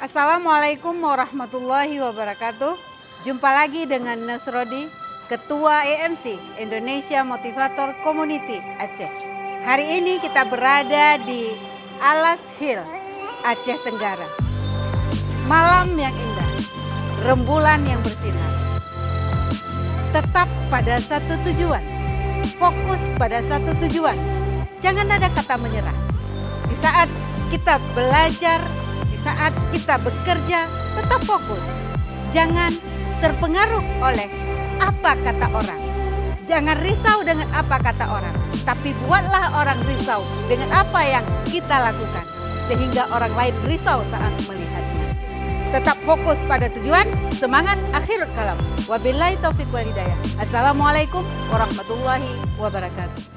Assalamualaikum warahmatullahi wabarakatuh. Jumpa lagi dengan Nasrodi, Ketua EMC Indonesia Motivator Community Aceh. Hari ini kita berada di Alas Hill, Aceh Tenggara. Malam yang indah, rembulan yang bersinar. Tetap pada satu tujuan, fokus pada satu tujuan. Jangan ada kata menyerah. Di saat kita belajar, di saat kita bekerja, tetap fokus. Jangan terpengaruh oleh apa kata orang. Jangan risau dengan apa kata orang, tapi buatlah orang risau dengan apa yang kita lakukan, sehingga orang lain risau saat melihatnya. Tetap fokus pada tujuan, semangat, akhir kalam. Wabillahi taufiq wal hidayah. Assalamualaikum warahmatullahi wabarakatuh.